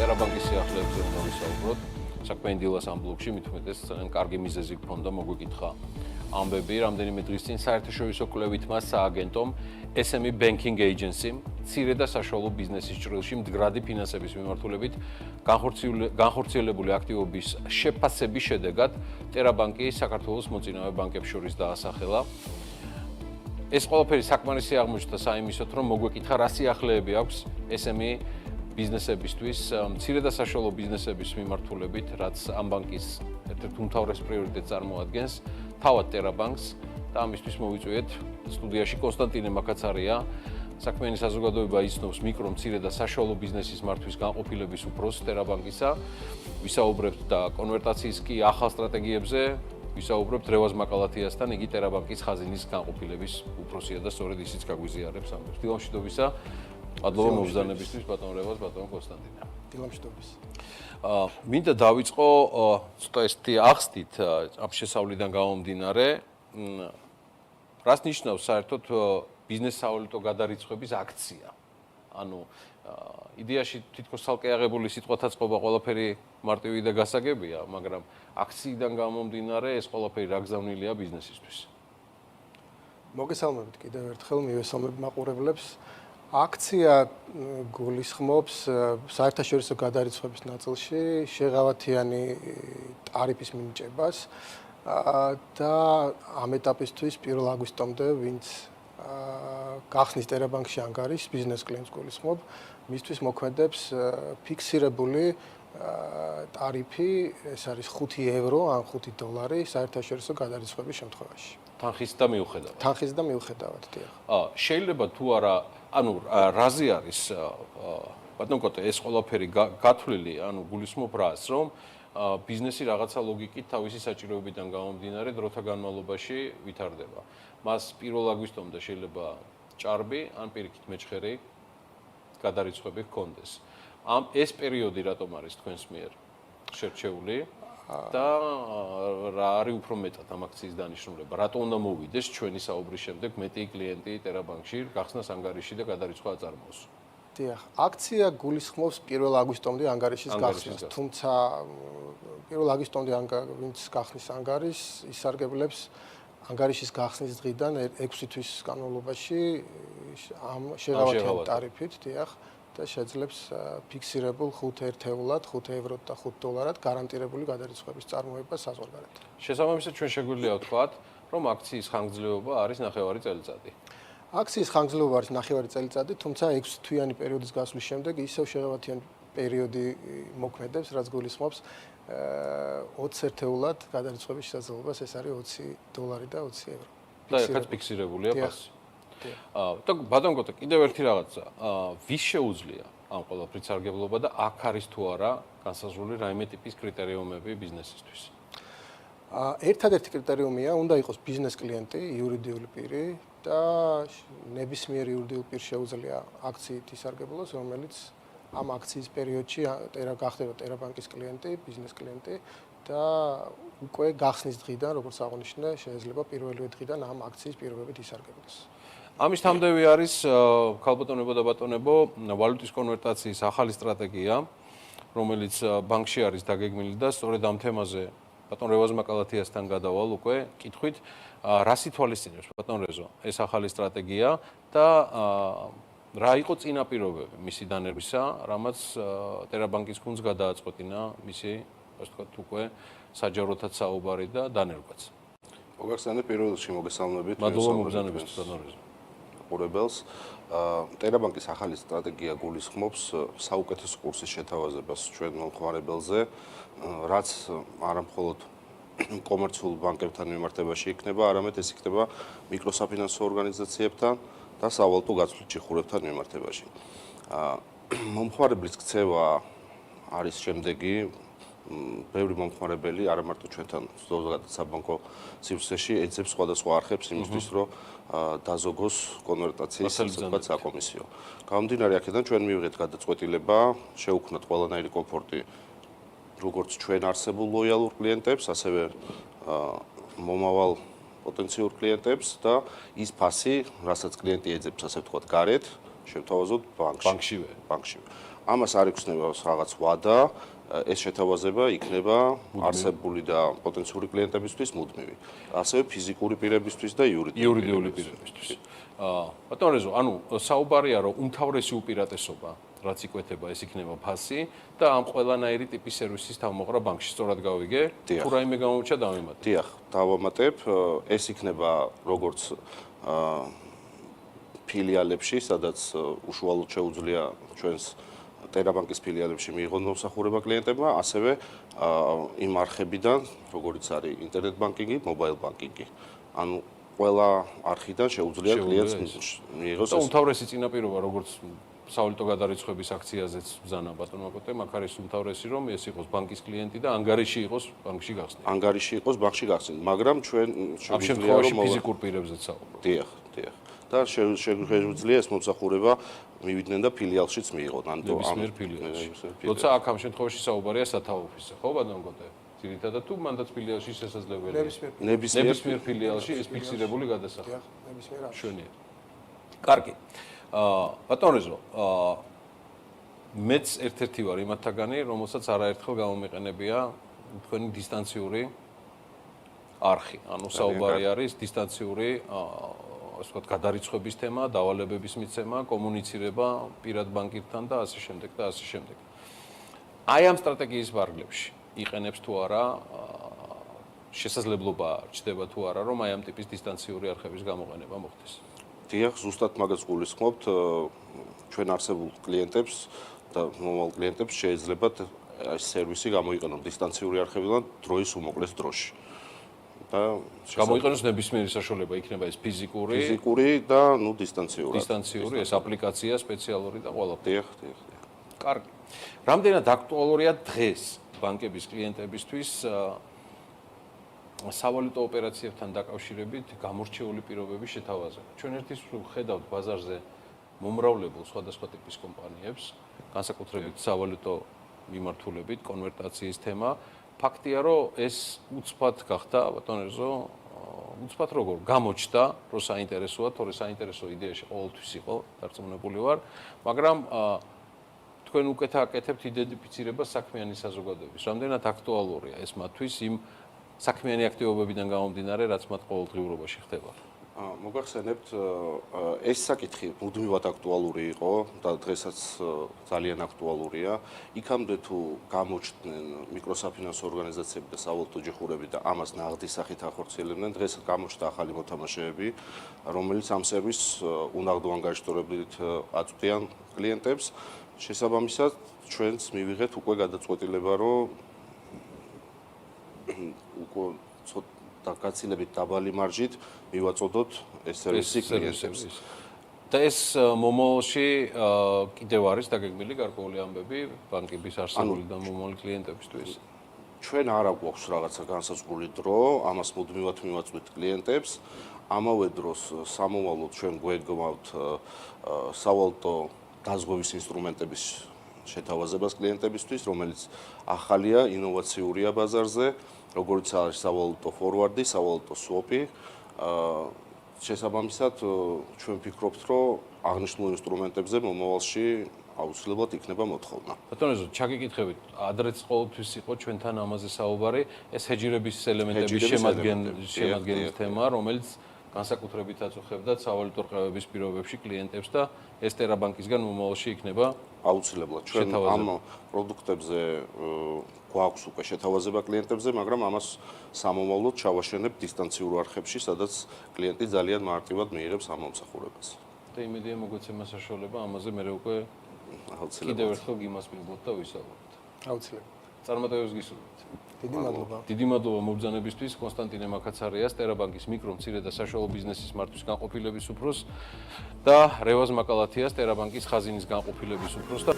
ტერაბანკის სიახლეებზე უნდა ვისაუბროთ. საქმე დილას ამ ბლოკში მithumetes ძალიან კარგი მიზეზი გქონდა მოგვიკითხა ამბები, რამდენიმე დღის წინ საერთაშორისო კვლევითმა სააგენტომ SME Banking Agency მცირე და საშუალო ბიზნესის ჭრილში მდგრადი ფინანსების მიმართულებით განხორციელებული აქტივობის შეფასების შედეგად ტერაბანკი საქართველოს მოწინავე ბანკებს შორის დაასახელა. ეს ყველაფერი საკმარისი აღმოჩნდა საიმისოთ, რომ მოგვეკითხა რა სიახლეები აქვს SME ბიზნესებისთვის, მცირე და საშუალო ბიზნესების მიმართულებით, რაც ამ ბანკის ერთ-ერთ უმთავრეს პრიორიტეტს წარმოადგენს, თავად ტერაბანკს და ამისთვის მოვიწვიეთ სტუდიაში კონსტანტინე მაკაცარია, საქმიანი საზოგადოება იცნობს მიკრო, მცირე და საშუალო ბიზნესის მართვის განყოფილების უფროსს ტერაბანკისა, ვისაუბრებთ და კონვერტაციის კი ახალ სტრატეგიებზე, ვისაუბრებთ რევაზ მაკალათიასთან, იგი ტერაბანკის ხაზინის განყოფილების უფროსია და სწორედ ისიც გაგვიზიარებს ამბებს. დილამშვიდობისა, მადლობა მობრძანებისთვის ბატონ რევაზ, ბატონ კონსტანტინე. დილამშვიდობის. მინდა დავიწყო ცოტა ესეთი ახსნით ამ შესავლიდან გამომდინარე, რას ნიშნავს საერთოდ ბიზნეს სავალუტო გადარიცხვების აქცია. ანუ იდეაში თითქოს ცალკე აღებული სიტყვათა წყობა ყველაფერი მარტივი და გასაგებია, მაგრამ აქციიდან გამომდინარე ეს ყველაფერი რა გზავნილია ბიზნესისთვის. მოგესალმებით კიდევ ერთხელ მივესალმებ მაყურებლებს. აქცია გულისხმობს საერთაშორისო გადარიცხვების ნაწილში შეღავათიანი ტარიფის მინიჭებას და ამ ეტაპისთვის 1 აგვისტომდე ვინც გახსნის ტერაბანკში ანგარიშს ბიზნეს კლიენტს გულისხმობ, მისთვის მოქმედებს ფიქსირებული ტარიფი, ეს არის 5 ევრო ან 5 დოლარი საერთაშორისო გადარიცხვების შემთხვევაში. თანხის და მიუხედავად. თანხის და მიუხედავად, დიახ. შეიძლება თუ არა, ანუ რაზე არის ბატონ კოტე ეს ყველაფერი გათვლილი, ანუ გულისხმობ რას, რომ ბიზნესი რაღაცა ლოგიკით თავისი საჭიროებიდან გამომდინარე დროთა განმავლობაში ვითარდება. მას 1 აგვისტომდე შეიძლება ჭარბი ან პირიქით მეჩხერი გადარიცხვები ჰქონდეს. ეს პერიოდი რატომ არის თქვენს მიერ შერჩეული და რა არის უფრო მეტად ამ აქციის დანიშნულება? რატომ უნდა მოვიდეს ჩვენი საუბრის შემდეგ მეტი კლიენტი ტერაბანკში გახსნას ანგარიში და გადარიცხვა აწარმოოს? დიახ, აქცია გულისხმობს 1 აგვისტომდე ანგარიშის გახსნას, თუმცა 1 აგვისტომდე ვინც გახსნის ანგარიშს, ისარგებლებს ანგარიშის გახსნის დღიდან 6 თვის განმავლობაში ამ შეღავათიანი ტარიფით, დიახ, და შეძლებს ფიქსირებულ 5 ერთეულად, 5 ევროთ და 5 დოლარად გარანტირებული გადარიცხვების წარმოებას საზღვარგარეთ. შესაბამისად ჩვენ შეგვიძლია ვთქვათ, რომ აქციის ხანგრძლივობა არის 9 წელიწადი. აქციის ხანგრძლივობა არის 9 წელიწადი, თუმცა 6 თვიანი პერიოდის გასვლის შემდეგ ისევ შეღავათიანი პერიოდი მოქმედებს, რაც გულისხმობს 20 ერთეულად გადარიცხვების შესაძლებლობას, ეს არის 20 დოლარი და 20 ევრო. და ეხლა ფიქსირებულია ფასი. და ბატონ კოტე, კიდევ ერთი რაღაცა, ვის შეუძლია ამ ყველაფრის სარგებლობა და აქ არის თუ არა განსაზღვრული რაიმე ტიპის კრიტერიუმები ბიზნესისთვის? ერთადერთი კრიტერიუმია, უნდა იყოს ბიზნეს კლიენტი, იურიდიული პირი და ნებისმიერ იურიდიულ პირს შეუძლია აქციით ისარგებლოს, რომელიც ამ აქციის პერიოდში გახდება ტერაბანკის კლიენტი, ბიზნეს კლიენტი და უკვე გახსნის დღიდან, როგორც აღნიშნე, შეიძლება პირველივე დღიდან ამ აქციის პირობებით ისარგებლოს. ამის თამდევი არის ქალბატონებო და ბატონებო, ვალუტის კონვერტაციის ახალი სტრატეგია, რომელიც ბანკში არის დაგეგმილი და სწორედ ამ თემაზე ბატონ რევაზ მაკალათიასთან გადავალ უკვე კითხვით, რას ითვალისწინებს ბატონ რეზო ეს ახალი სტრატეგია და რა იყო წინაპირობები მისი დანერგვისა, რამაც ტერაბანკის გუნდს გადააწყვეტინა მისი, ასე ვთქვათ, უკვე საჯაროთაც საუბარი და დანერგვაც. მოგახსენე პირველ რიგში მოგესალმებით. მადლობა მობრძანებისთვის ბატონ რეზო. ყურებელს ტერაბანკის ახალი სტრატეგია გულისხმობს საუკეთესო კურსის შეთავაზებას ჩვენ მომხმარებელზე, რაც არა მხოლოდ კომერციულ ბანკებთან მიმართებაში იქნება, არამედ ეს იქნება მიკროსაფინანსო ორგანიზაციებთან და სავალუტო გაცვლით ჩიხურებთან მიმართებაში. მომხმარებლის ქცევა არის შემდეგი, ბევრი მომხმარებელი არა მარტო ჩვენთან ზოგადად საბანკო სივრცეში ეძებს სხვადასხვა არხებს იმისთვის, რომ დაზოგოს კონვერტაციის საკომისიო. გამომდინარე აქედან ჩვენ მივიღეთ გადაწყვეტილება, შევქმნათ ყველანაირი კომფორტი როგორც ჩვენ არსებულ ლოიალურ კლიენტებს, ასევე მომავალ პოტენციურ კლიენტებს და ის ფასი, რასაც კლიენტი ეძებს, ასე ვთქვათ, გარეთ, შევთავაზოთ ბანკში. ბანკშივე. ამას არ იხსნება რაღაც ვადა, ეს შეთავაზება იქნება არსებული და პოტენციური კლიენტებისთვის მუდმივი. ასევე ფიზიკური პირებისთვის და იურიდიული პირებისთვის. ბატონო რეზო, ანუ საუბარია რომ უმთავრესი უპირატესობა რაც იკვეთება ეს იქნება ფასი და ამ ყველანაირი ტიპის სერვისის თავმოყრა ბანკში სწორად გავიგე? თუ რაიმე გამომრჩა დავიმატებ. დიახ, დავამატებ, ეს იქნება როგორც ფილიალებში, სადაც უშუალოდ შეუძლია ჩვენს ტერაბანკის ფილიალებში მიიღონ მომსახურება კლიენტებმა, ასევე იმ არხებიდან, როგორიც არის ინტერნეტ ბანკინგი, მობაილ ბანკინგი. ანუ ყველა არხიდან შეუძლია კლიენტს მიიღოს. და უმთავრესი წინაპირობა, როგორც სავალუტო გადარიცხვების აქციაზეც ბზანა ბატონმა კოტე, მაგ არის უმთავრესი რომ ეს იყოს ბანკის კლიენტი და ანგარიში იყოს ბანკში გახსნილი. ანგარიში იყოს ბანკში გახსნილი, მაგრამ ჩვენ ამ შემთხვევაში ფიზიკურ პირებზეც საუბრობთ. დიახ. და შეგვიძლია ეს მომსახურება მივიდნენ და ფილიალშიც მიიღონ. ნებისმიერ ფილიალში. როცა აქ ამ შემთხვევაში საუბარია სათავო ოფისზე, ხო ბატონო კოტე? ძირითადად თუ მანდაც ფილიალში შესაძლებელია. ნებისმიერ ფილიალში ეს ფიქსირებული გადასახადი. დიახ, ნებისმიერ არხში. შვენიერ. კარგი. ბატონო რეზო, მეც ერთ-ერთი ვარ იმათაგანი, რომელსაც არაერთხელ გამომიყენებია თქვენი დისტანციური არხი. ანუ საუბარი არის დისტანციური ასე ვთქვათ, გადარიცხვების თემა, დავალებების მიცემა, კომუნიცირება პირად ბანკირთან და ასე შემდეგ და ასე შემდეგ. აი ამ სტრატეგიის ვარგლებში იყენებს თუ არა შესაძლებლობა ჩდება თუ არა, რომ აი ამ ტიპის დისტანციური არხების გამოყენება მოხდეს. დიახ, ზუსტად მაგას გულისხმობთ, ჩვენ არსებულ კლიენტებს და მომავალ კლიენტებს შეიძლებათ ეს სერვისი გამოიყენონ დისტანციური არხებიდან დროის უმოკლეს დროში. და გამოიყენოს ნებისმიერი საშუალება, იქნება ეს ფიზიკური და დისტანციური, ეს აპლიკაცია სპეციალური და ყველაფერი. დიახ. კარგი. რამდენად აქტუალურია დღეს ბანკების კლიენტებისთვის სავალუტო ოპერაციებთან დაკავშირებით გამორჩეული პირობების შეთავაზება. ჩვენ ერთის ხედავთ ბაზარზე მომრავლებულ სხვადასხვა ტიპის კომპანიებს, განსაკუთრებით სავალუტო მიმართულებით, კონვერტაციის თემა. ფაქტია, რომ ეს უცბად გახდა, ბატონო რეზო, უცბად როგორ გამოჩნდა, რომ საინტერესოა, თორე საინტერესო იდეაში ყოველთვის იყო, დარწმუნებული ვარ, მაგრამ თქვენ უკეთ აკეთებთ იდენტიფიცირებას საქმიანი საზოგადოების. რამდენად აქტუალურია ეს მათთვის იმ საქმიანი აქტივობებიდან გამომდინარე, რაც მათ ყოველდღიურობაში ხდება. მოგახსენებთ, ეს საკითხი მუდმივად აქტუალური იყო და დღესაც ძალიან აქტუალურია. იქამდე თუ გამოჩნდნენ მიკროსაფინანსო ორგანიზაციები და სავალუტო ჯიხურები და ამას ნაღდის სახით ახორციელებდნენ, დღეს გამოჩნდა ახალი მოთამაშეები, რომელიც ამ სერვისს უნაღდო ანგარიშტორებით აწვდიან კლიენტებს. შესაბამისად, ჩვენც მივიღეთ უკვე გადაწყვეტილება, რომ უკვე და გაცილებით დაბალი მარჟით მივაწოდოთ ეს სერვისი კლიენტებს. და ეს მომავალში კიდევ არის დაგეგმილი გარკვეული ამბები ბანკების არსებული და მომავალი კლიენტებისთვის. ჩვენ არ აგვაქვს რაღაცა განსაზღვრული დრო, ამას მუდმივად მივაწვით კლიენტებს. ამავე დროს სამომავლოდ ჩვენ გვეგმავთ სავალუტო დაზღვევის ინსტრუმენტების შეთავაზებას კლიენტებისთვის, რომელიც ახალია, ინოვაციურია ბაზარზე. როგორც არის სავალუტო ფორვარდი, სავალუტო სვოპი. შესაბამისად, ჩვენ ვფიქრობთ, რომ აღნიშნულ ინსტრუმენტებზე მომავალში აუცილებლად იქნება მოთხოვნა. ბატონო რეზო, ჩაგიკითხებით, ადრეც ყოველთვის იყო ჩვენთან ამაზე საუბარი, ეს ჰეჯირების ელემენტების შემადგენლის თემა, რომელიც განსაკუთრებით აწუხებდა სავალუტო რყევების პირობებში კლიენტებს და ეს ტერაბანკისგან მომავალში იქნება აუცილებლად. ჩვენ ამ პროდუქტებზე გვაქვს უკვე შეთავაზება კლიენტებზე, მაგრამ ამას სამომავლოდ ჩავაშენებ დისტანციურ არხებში, სადაც კლიენტი ძალიან მარტივად მიიღებს ამ მომსახურებას. და იმედია მოგვეცემა საშუალება ამაზე მე უკვე კიდევ ერთხელ გიმასპინძლოთ და ვისაუბროთ. აუცილებლად. წარმატებებს გისურვებთ. დიდი მადლობა. დიდი მადლობა მობრძანებისთვის კონსტანტინე მაკაცარიას, ტერაბანკის მიკრო, მცირე და საშუალო ბიზნესის მართვის განყოფილების უფროსს და რევაზ მაკალათიას, ტერაბანკის ხაზინის განყოფილების უფროსს და